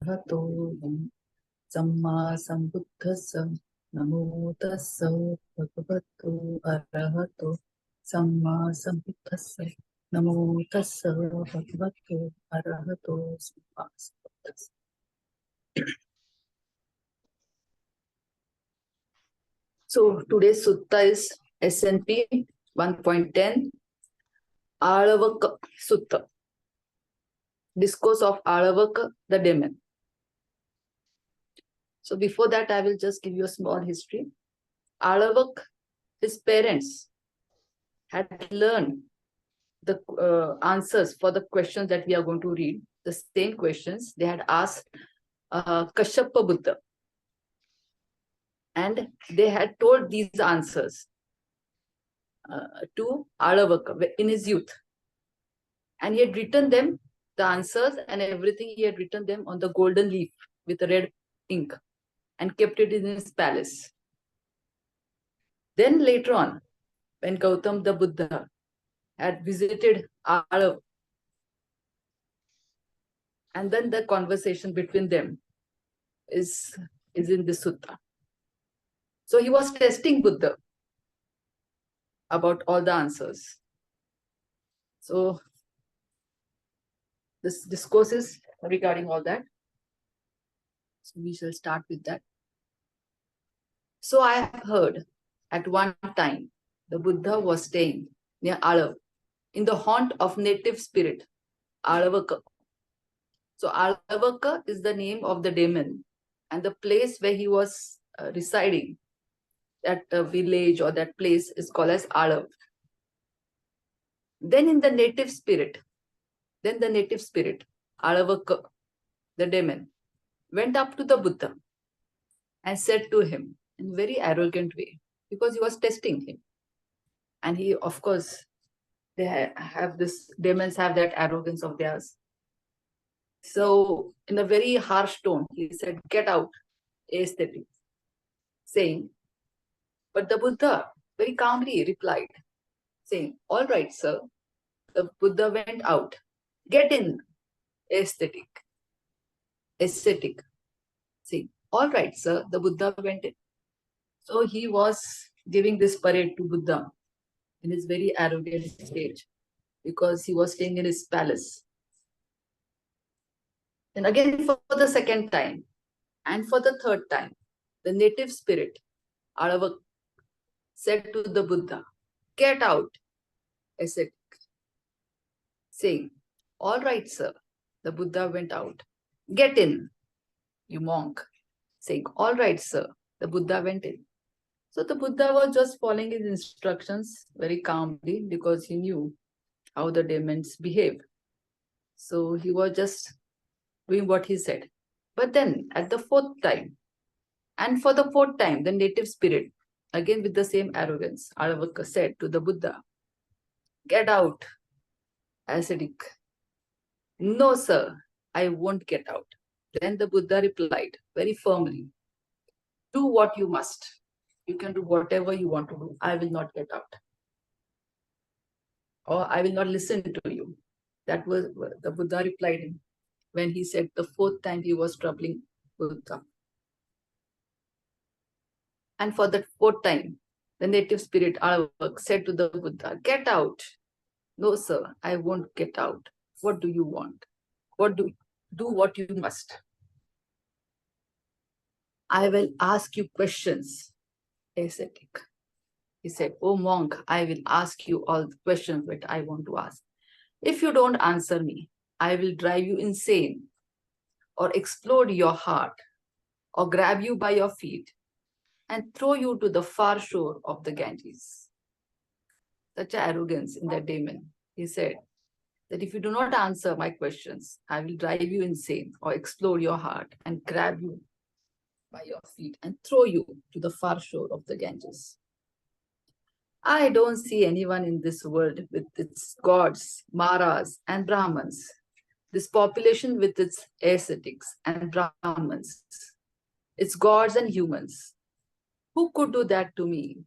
arahato samma sambuddhassa namo tassa bhagavato arahato samma sambuddhassa namo tassa bhagavato arahato samma sambuddhassa. So today's sutta is SNP 1.10, Ālavaka Sutta. Discourse of Ālavaka, the demon. So before that, I will just give you a small history. Ālavaka, his parents had learned the answers for the questions that we are going to read. The same questions they had asked Kashyapa Buddha. And they had told these answers to Ālavaka in his youth. And he had written them, the answers and everything, he had written them on the golden leaf with a red ink and kept it in his palace. Then later on, when Gautam the Buddha had visited Ālavaka, and then the conversation between them is in the sutta. So he was testing Buddha about all the answers. So this discourse is regarding all that. So we shall start with that. So I have heard at one time the Buddha was staying near Ālavaka, in the haunt of native spirit, Ālavaka. So Ālavaka is the name of the demon, and the place where he was residing, that village or that place is called as Ālavaka. Then the native spirit, Ālavaka, the demon, went up to the Buddha and said to him in a very arrogant way, because he was testing him. And he, of course, they have this, demons have that arrogance of theirs. So in a very harsh tone, he said, "Get out, aesthetic," saying, but the Buddha very calmly replied, saying, "All right, sir." The Buddha went out. "Get in, aesthetic. Saying, "All right, sir." The Buddha went in. So he was giving this parade to Buddha in his very arrogant stage, because he was staying in his palace. And again, for the second time, and for the third time, the native spirit, Ālavaka, said to the Buddha, "Get out, ascetic." Saying, "All right, sir." The Buddha went out. "Get in, you monk." Saying, "All right, sir." The Buddha went in. So the Buddha was just following his instructions very calmly, because he knew how the demons behave. So he was just doing what he said. But then at the fourth time, and for the fourth time, the native spirit, again with the same arrogance, Ālavaka said to the Buddha, "Get out, ascetic." "No, sir, I won't get out." Then the Buddha replied very firmly, "Do what you must. You can do whatever you want to do. I will not get out. Or I will not listen to you." That was what the Buddha replied him when he said the fourth time he was troubling Buddha. And for the fourth time, the native spirit Ālavaka said to the Buddha, "Get out." "No, sir, I won't get out. What do you want? Do what you must. I will ask you questions, ascetic." He said, "Oh monk, I will ask you all the questions that I want to ask. If you don't answer me, I will drive you insane, or explode your heart, or grab you by your feet and throw you to the far shore of the Ganges." Such arrogance in that demon. He said that if you do not answer my questions, I will drive you insane, or explode your heart and grab you by your feet and throw you to the far shore of the Ganges. I don't see anyone in this world with its gods, Maras, and Brahmans, this population with its ascetics and Brahmans, its gods and humans. Who could do that to me?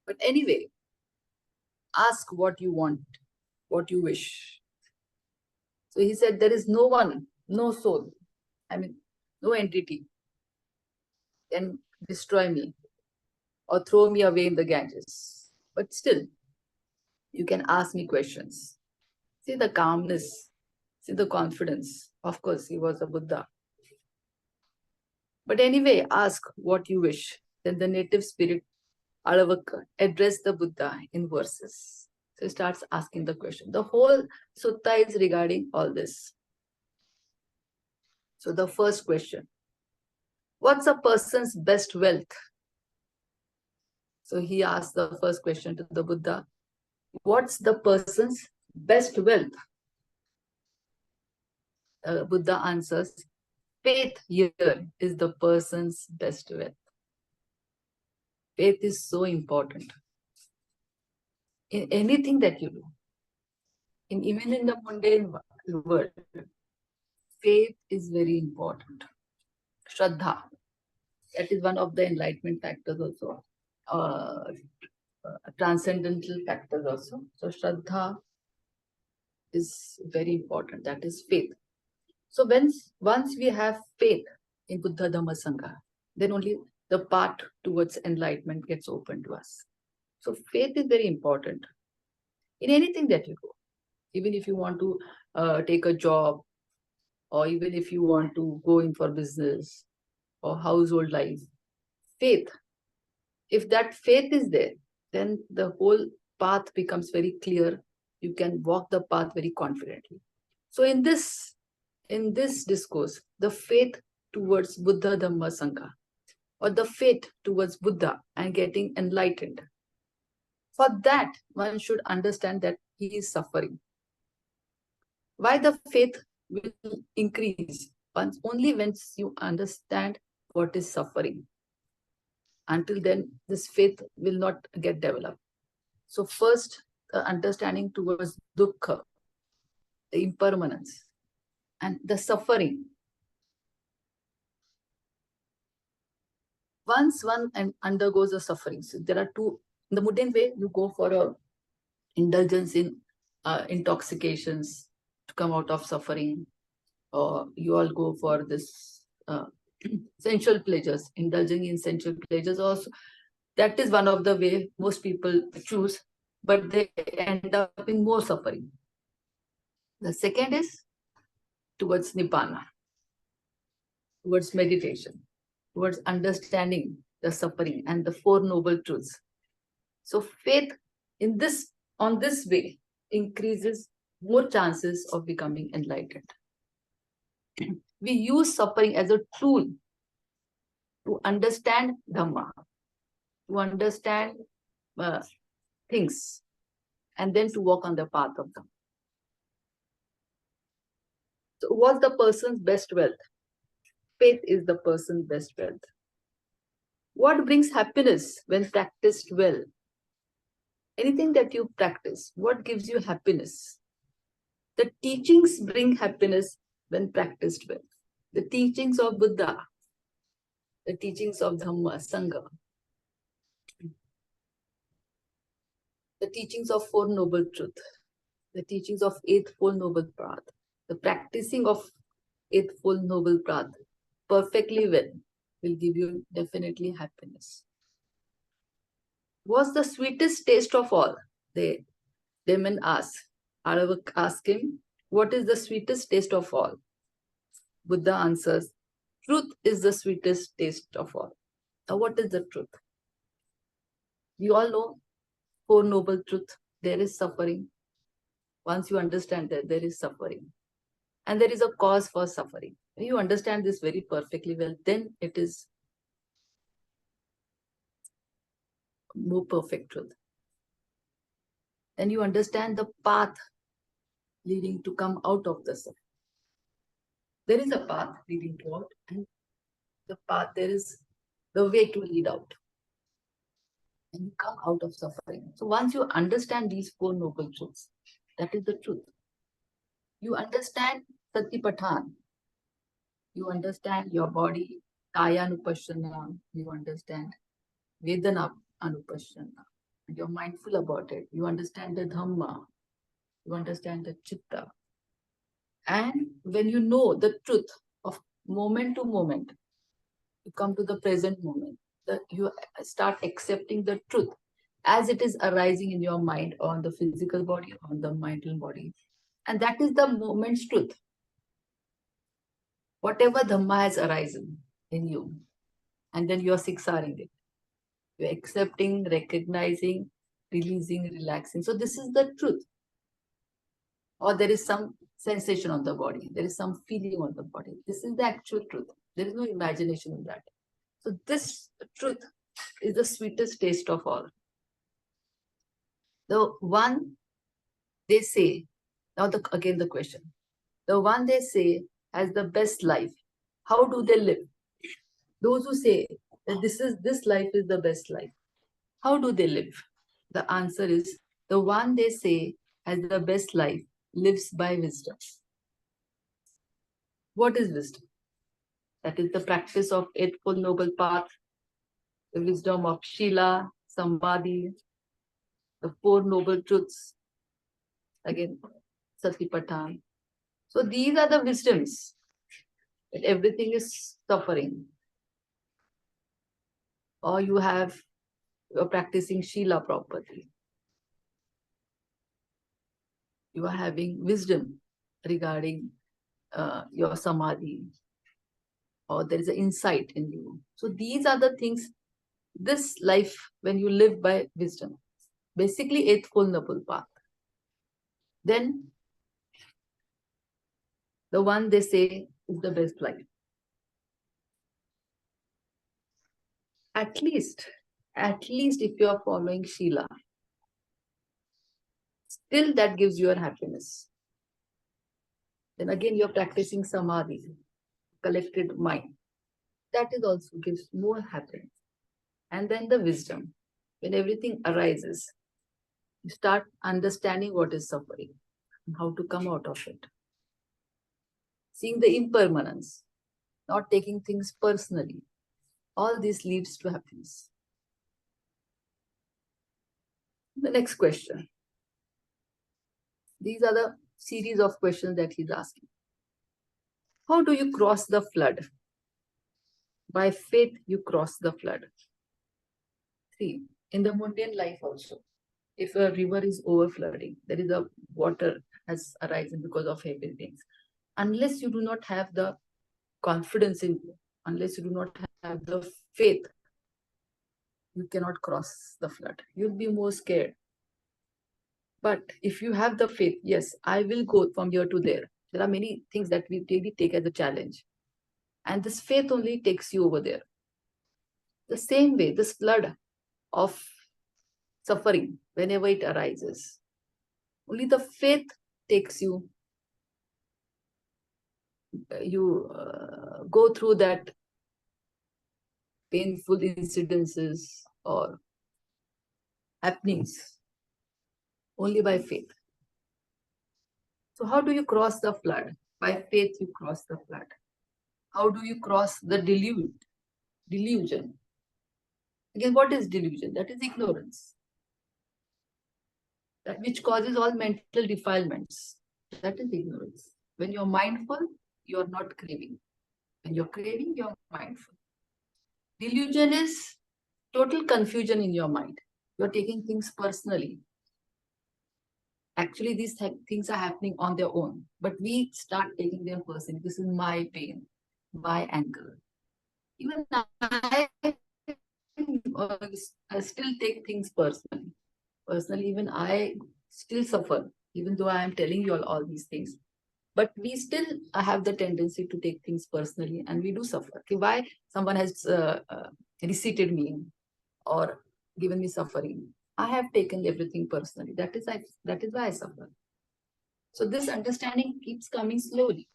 But anyway, ask what you want, what you wish. So he said, there is no one, no soul I mean, no entity can destroy me or throw me away in the Ganges. But still, you can ask me questions. See the calmness, see the confidence. Of course, he was a Buddha. But anyway, ask what you wish. Then the native spirit, Ālavaka, addressed the Buddha in verses. So he starts asking the question. The whole sutta is regarding all this. So the first question, what's a person's best wealth? So he asked the first question to the Buddha, what's the person's best wealth? Buddha answers, faith here is the person's best wealth. Faith is so important in anything that you do. Even in the mundane world, faith is very important. Shraddha, that is one of the enlightenment factors also. Transcendental factors also. So Shraddha is very important. That is faith. So once we have faith in Buddha, Dhamma, Sangha, then only the path towards enlightenment gets open to us. So faith is very important in anything that you do. Even if you want to take a job, or even if you want to go in for business or household life, faith. If that faith is there, then the whole path becomes very clear. You can walk the path very confidently. So in this discourse, the faith towards Buddha, Dhamma, Sangha, or the faith towards Buddha and getting enlightened, for that one should understand that he is suffering. Why the faith will increase? Only once you understand what is suffering. Until then, this faith will not get developed. So first, the understanding towards dukkha, the impermanence, and the suffering. Once one undergoes a suffering, so there are two. In the mundane way, you go for a indulgence in intoxications to come out of suffering, or you all go for this sensual pleasures, indulging in sensual pleasures also. That is one of the way most people choose, but they end up in more suffering. The second is towards nibbana, towards meditation, towards understanding the suffering and the Four Noble Truths. So faith on this way increases more chances of becoming enlightened. We use suffering as a tool to understand Dhamma, to understand things, and then to walk on the path of them. So what's the person's best wealth? Faith is the person's best wealth. What brings happiness when practiced well? Anything that you practice, what gives you happiness? The teachings bring happiness when practiced well. The teachings of Buddha, the teachings of Dhamma, Sangha, the teachings of Four Noble Truths, the teachings of Eightfold Noble Path, the practicing of Eightfold Noble Path perfectly well will give you definitely happiness. What's the sweetest taste of all? The demon asked. Ālavaka asked him, what is the sweetest taste of all? Buddha answers, truth is the sweetest taste of all. Now what is the truth? You all know Four Noble Truths. There is suffering. Once you understand that there is suffering, and there is a cause for suffering. When you understand this very perfectly well, then it is more perfect truth. Then you understand the path leading to come out of the suffering. There is a path leading to out, and the path, there is the way to lead out. And you come out of suffering. So once you understand these Four Noble Truths, that is the truth. You understand Satipathan. You understand your body, Kaya Anupasana. You understand Vedana Anupasana. And you're mindful about it. You understand the Dhamma. You understand the Chitta. And when you know the truth of moment to moment, you come to the present moment, you start accepting the truth as it is arising in your mind, on the physical body, on the mental body. And that is the moment's truth. Whatever Dhamma has arisen in you, and then you are siksaring it. You're accepting, recognizing, releasing, relaxing. So this is the truth. Or there is some sensation on the body. There is some feeling on the body. This is the actual truth. There is no imagination in that. So this truth is the sweetest taste of all. The one they say, now again the question, the one they say has the best life, how do they live? Those who say that this life is the best life, how do they live? The answer is, the one they say has the best life lives by wisdom. What is wisdom? That is the practice of Eightfold Noble Path, the wisdom of Shila, Samadhi, the Four Noble Truths, again, Satipatthana. So these are the wisdoms, that everything is suffering. Or you're practicing Shila properly. You are having wisdom regarding your Samadhi, or there is an insight in you. So these are the things, this life, when you live by wisdom, basically Eightfold Noble Path, then the one they say is the best life. At least if you are following Shila, still that gives you a happiness. Then again, you're practicing Samadhi, collected mind. That is also gives more happiness. And then the wisdom. When everything arises, you start understanding what is suffering and how to come out of it. Seeing the impermanence, not taking things personally. All this leads to happiness. The next question. These are the series of questions that he's asking. How do you cross the flood? By faith, you cross the flood. See, in the mundane life also, if a river is overflowing, there is a water has arisen because of heavy things. Unless you do not have the confidence in you, unless you do not have the faith, you cannot cross the flood. You'll be more scared. But if you have the faith, yes, I will go from here to there. There are many things that we really take as a challenge. And this faith only takes you over there. The same way, this flood of suffering, whenever it arises, only the faith takes you. You go through that painful incidences or happenings only by faith. So how do you cross the flood? By faith you cross the flood. How do you cross the delusion? Again, what is delusion? That is ignorance. That which causes all mental defilements. That is ignorance. When you're mindful, you're not craving. When you're craving, you're mindful. Delusion is total confusion in your mind. You're taking things personally. Actually, these things are happening on their own, but we start taking them personally. This is my pain, my anger. Even I still take things personally. Personally, even I still suffer, even though I am telling you all these things. But we still have the tendency to take things personally, and we do suffer. Okay, why someone has received me or given me suffering? I have taken everything personally. That is why I suffer. So this understanding keeps coming slowly.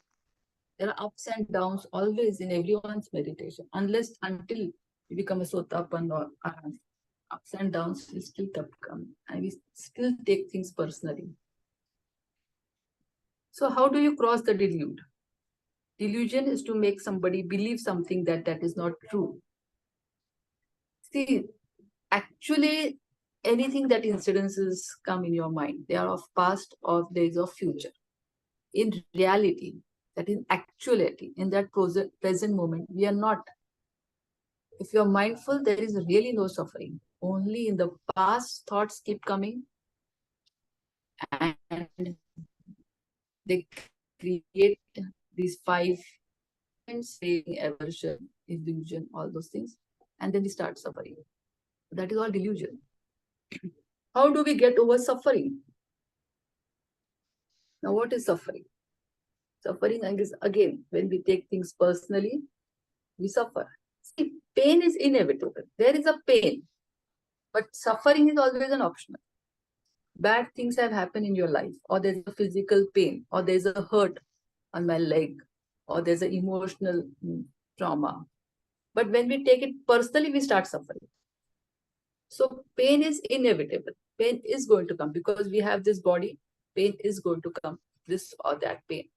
There are ups and downs always in everyone's meditation, until you become a sotapan or arahant. Ups and downs will still come, and we still take things personally. So how do you cross the delusion? Delusion is to make somebody believe something that is not true. See, actually, anything that incidences come in your mind, they are of past or days of future. In reality, That in actuality, in that present moment, we are not. If you're mindful, there is really no suffering. Only in the past, thoughts keep coming and they create these five saying aversion, illusion, all those things, and then we start suffering. That is all delusion. How do we get over suffering? Now, what is suffering? Suffering is again when we take things personally, we suffer. See, pain is inevitable. There is a pain, but suffering is always an optional. Bad things have happened in your life, or there's a physical pain, or there's a hurt on my leg, or there's an emotional trauma. But when we take it personally, we start suffering. So pain is inevitable. Pain is going to come because we have this body. Pain is going to come, this or that pain.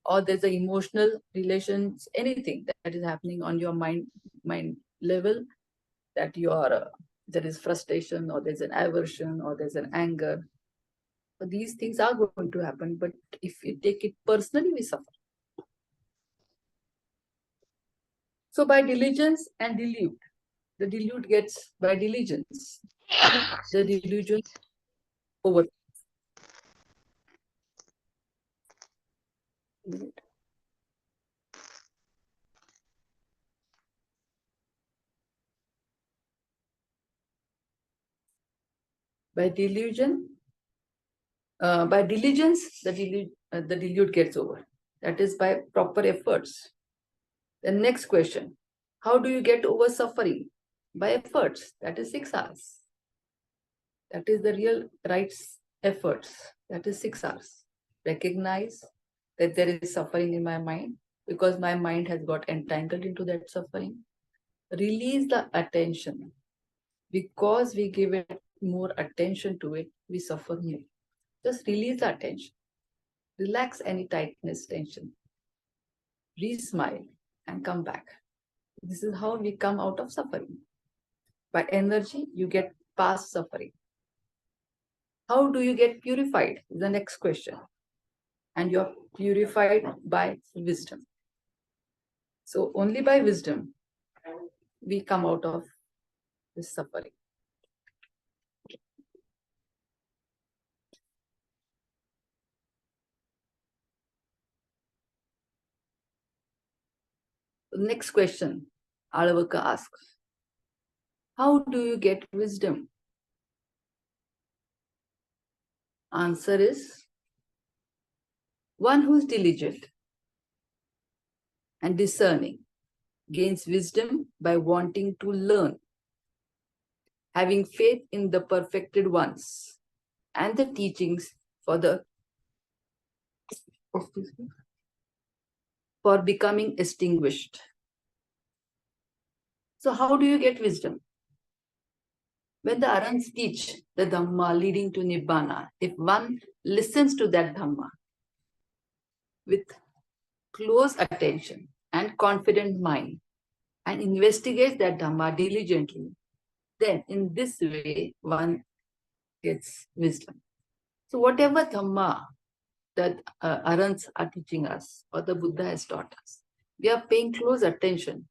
Or there's an emotional relations, anything that is happening on your mind level, that you are there is frustration, or there's an aversion, or there's an anger. So these things are going to happen, but if you take it personally, we suffer. So by diligence and delude, the delude gets by diligence. The delusion over. By delusion, by diligence, the delude gets over. That is by proper efforts. The next question, how do you get over suffering? By efforts. That is 6 hours. That is the real rights efforts. That is 6 hours. Recognize that there is suffering in my mind because my mind has got entangled into that suffering. Release the attention. Because we give it more attention to it, we suffer more. Just release the attention. Relax any tightness, tension. Re-smile and come back. This is how we come out of suffering. By energy, you get past suffering. How do you get purified? The next question. And you're purified by wisdom. So only by wisdom, we come out of this suffering. The next question, Ālavaka asks, how do you get wisdom? Answer is, one who is diligent and discerning gains wisdom by wanting to learn, having faith in the perfected ones and the teachings for becoming extinguished. So how do you get wisdom? When the Arhats teach the Dhamma leading to Nibbana, if one listens to that Dhamma with close attention and confident mind and investigates that Dhamma diligently, then in this way one gets wisdom. So whatever Dhamma that Arhats are teaching us or the Buddha has taught us, we are paying close attention.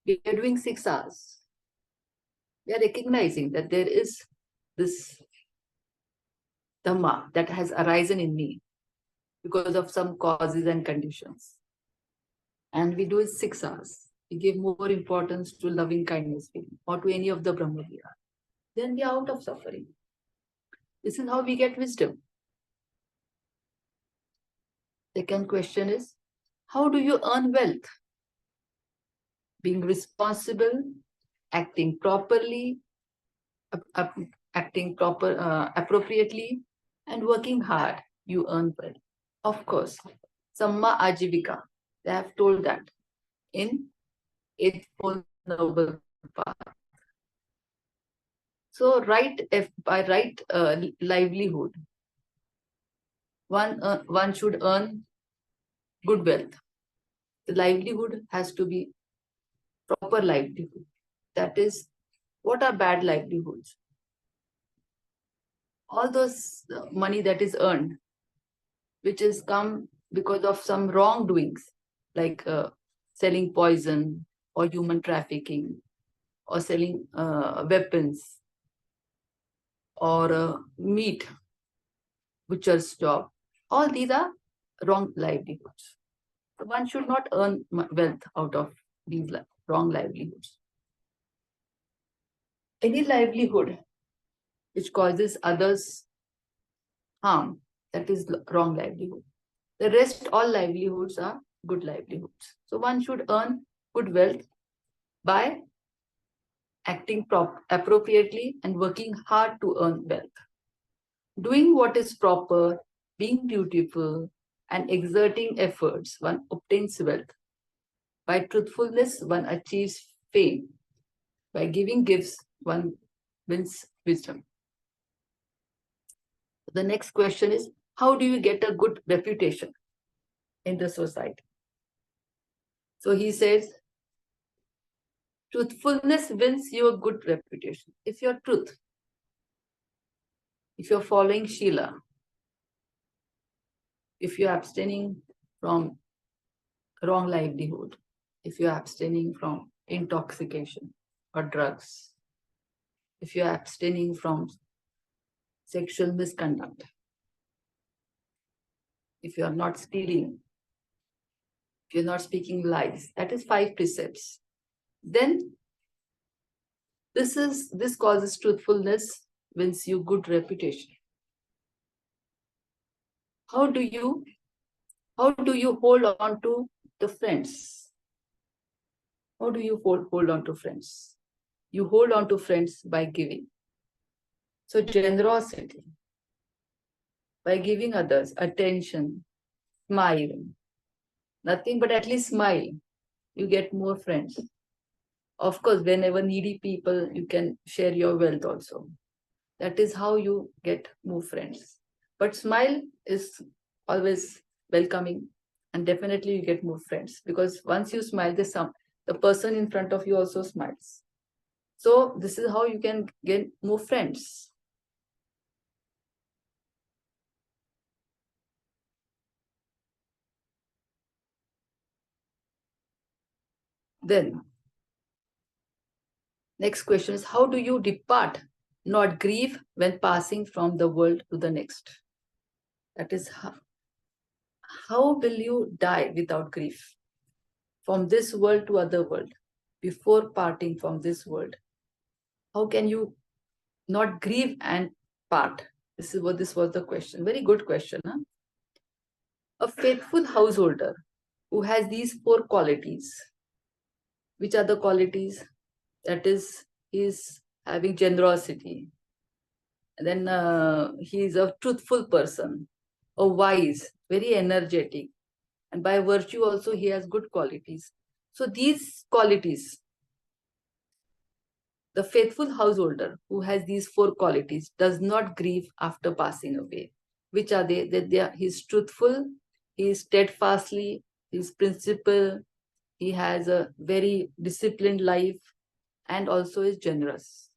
We are doing 6 hours. We are recognizing that there is this Dhamma that has arisen in me because of some causes and conditions. And we do it 6 hours. We give more importance to loving kindness feeling or to any of the Brahma Vihara. Then we are out of suffering. This is how we get wisdom. Second question is, how do you earn wealth? Being responsible, acting properly, appropriately, and working hard, you earn wealth. Of course, Samma Ajivika, they have told that in Eightfold Noble Path. So, by right livelihood, one should earn good wealth. The livelihood has to be proper livelihood. That is, what are bad livelihoods? All those money that is earned, which is come because of some wrongdoings, like selling poison or human trafficking or selling weapons or meat, butcher's job. All these are wrong livelihoods. So one should not earn wealth out of these wrong livelihoods. Any livelihood which causes others harm, that is wrong livelihood. The rest, all livelihoods are good livelihoods. So one should earn good wealth by acting appropriately and working hard to earn wealth. Doing what is proper, being dutiful, and exerting efforts, one obtains wealth. By truthfulness, one achieves fame. By giving gifts, one wins wisdom. The next question is, how do you get a good reputation in the society? So he says, truthfulness wins you a good reputation. If you're truth, if you're following Shila, if you're abstaining from wrong livelihood, if you're abstaining from intoxication or drugs, if you're abstaining from sexual misconduct, if you're not stealing, if you're not speaking lies, that is 5 precepts. Then this causes truthfulness, wins you good reputation. How do you hold on to the friends? How do you hold on to friends? You hold on to friends by giving. So generosity, by giving others attention, smile, nothing but at least smile, you get more friends. Of course, whenever needy people, you can share your wealth also. That is how you get more friends. But smile is always welcoming, and definitely you get more friends, because once you smile, the person in front of you also smiles. So this is how you can get more friends. Then, next question is, how do you depart, not grieve, when passing from the world to the next? That is, how will you die without grief? From this world to other world, before parting from this world. How can you not grieve and part? This was the question. Very good question. Huh? A faithful householder who has these 4 qualities. Which are the qualities? That is, he is having generosity. And then he is a truthful person, a wise, very energetic. And by virtue also he has good qualities. So these qualities, the faithful householder who has these 4 qualities does not grieve after passing away. Which are they? That he is truthful, he is steadfastly, he is principled, he has a very disciplined life, and also is generous.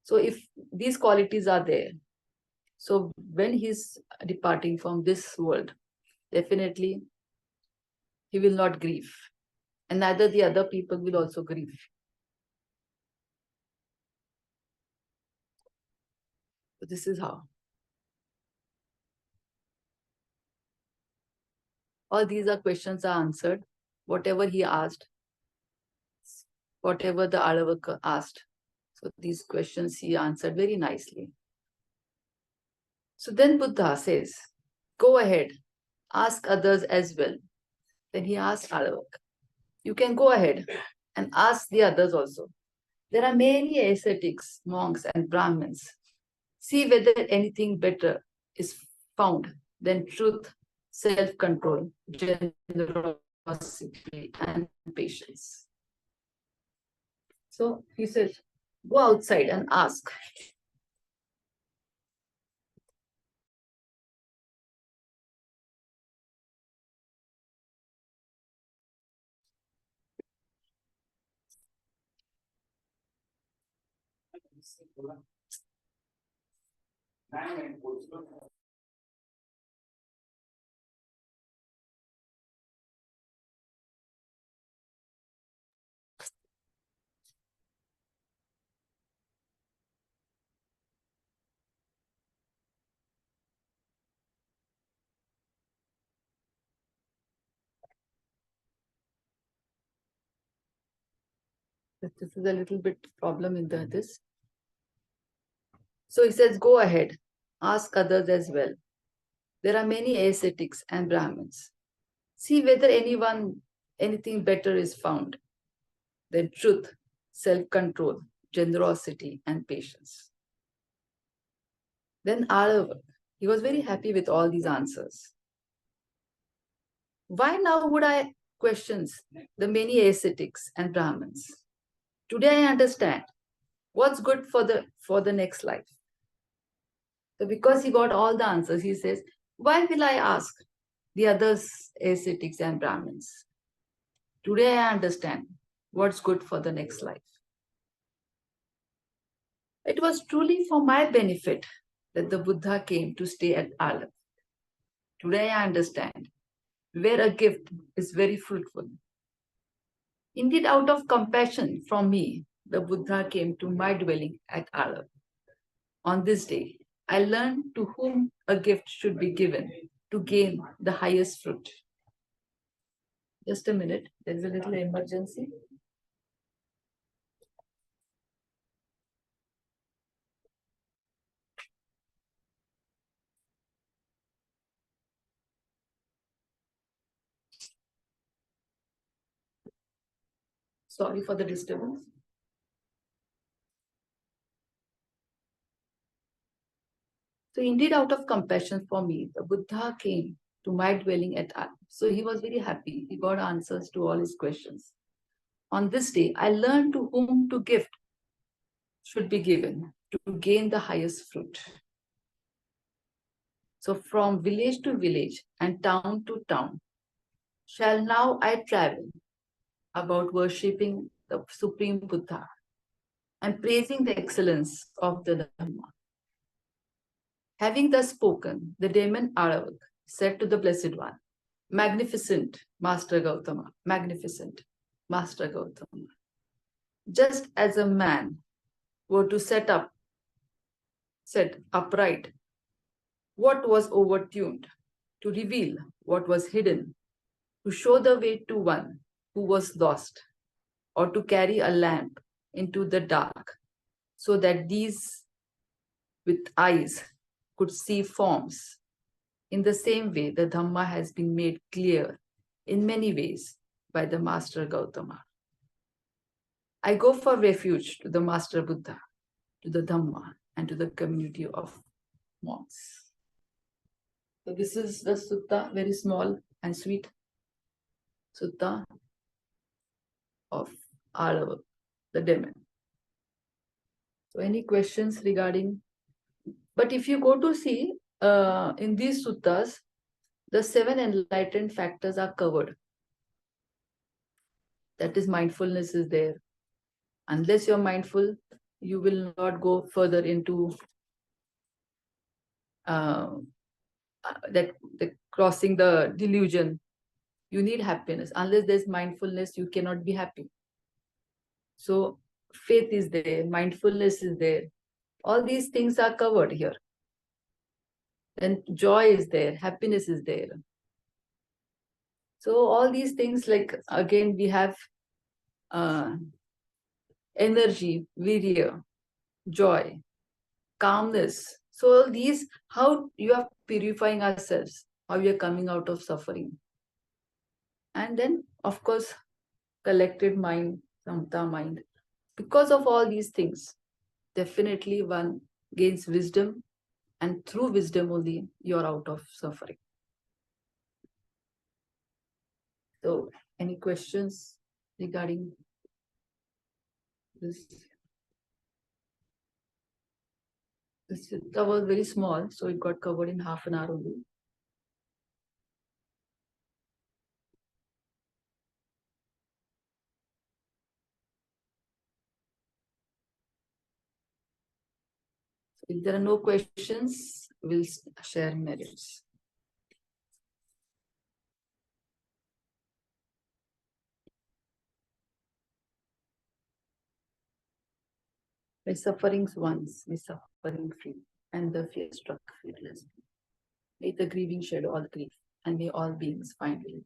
So if these qualities are there, so when he's departing from this world, definitely he will not grieve. And neither the other people will also grieve. So this is how. All these are questions are answered. Whatever he asked, whatever the Ālavaka asked. So these questions he answered very nicely. So then Buddha says, go ahead, ask others as well. Then he asked Ālavaka, you can go ahead and ask the others also. There are many ascetics, monks and Brahmins. See whether anything better is found than truth, self-control, generosity, and patience. So he said, go outside and ask. This is a little bit problem in this. So he says, go ahead, ask others as well. There are many ascetics and Brahmins. See whether anything better is found than truth, self-control, generosity, and patience. Then Ālavaka, he was very happy with all these answers. Why now would I question the many ascetics and Brahmins? Today I understand what's good for the next life. So because he got all the answers, he says, why will I ask the others ascetics and Brahmins? Today I understand what's good for the next life. It was truly for my benefit that the Buddha came to stay at Ālavaka. Today I understand where a gift is very fruitful. Indeed, out of compassion from me, the Buddha came to my dwelling at Ālavaka. On this day, I learned to whom a gift should be given to gain the highest fruit. Just a minute, there is a little emergency. Sorry for the disturbance. So indeed, out of compassion for me, the Buddha came to my dwelling at Ālavaka. So he was very happy. He got answers to all his questions. On this day, I learned to whom to gift should be given to gain the highest fruit. So from village to village and town to town, shall now I travel about worshipping the Supreme Buddha and praising the excellence of the Dhamma. Having thus spoken, the demon Ālavaka said to the Blessed One, magnificent Master Gautama, magnificent Master Gautama. Just as a man were to set upright what was overtuned, to reveal what was hidden, to show the way to one who was lost, or to carry a lamp into the dark, so that these with eyes could see forms. In the same way, the Dhamma has been made clear in many ways by the Master Gautama. I go for refuge to the Master Buddha, to the Dhamma, and to the community of monks. So this is the sutta, very small and sweet sutta of Ālavaka, the demon. So any questions regarding? But if you go to see in these suttas, the 7 enlightened factors are covered. That is, mindfulness is there. Unless you're mindful, you will not go further into crossing the delusion. You need happiness. Unless there's mindfulness, you cannot be happy. So faith is there, mindfulness is there. All these things are covered here. Then joy is there, happiness is there. So all these things, like again, we have energy, virya, joy, calmness. So all these, how you are purifying ourselves, how we are coming out of suffering. And then, of course, collected mind, samta mind. Because of all these things, definitely one gains wisdom, and through wisdom only you're out of suffering. So, any questions regarding this? This sutta was very small, so it got covered in half an hour only. If there are no questions, we'll share merits. By sufferings once, we suffering free, and the fear struck fearless. May the grieving shed all grief, and may all beings find relief.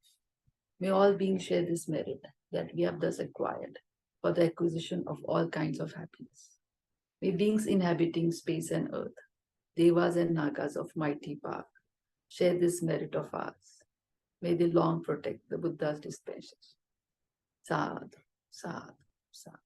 May all beings share this merit that we have thus acquired. for the acquisition of all kinds of happiness. May beings inhabiting space and earth, devas and nagas of mighty power, share this merit of ours. May they long protect the Buddha's dispensation. Sadhu, sadhu, sadhu.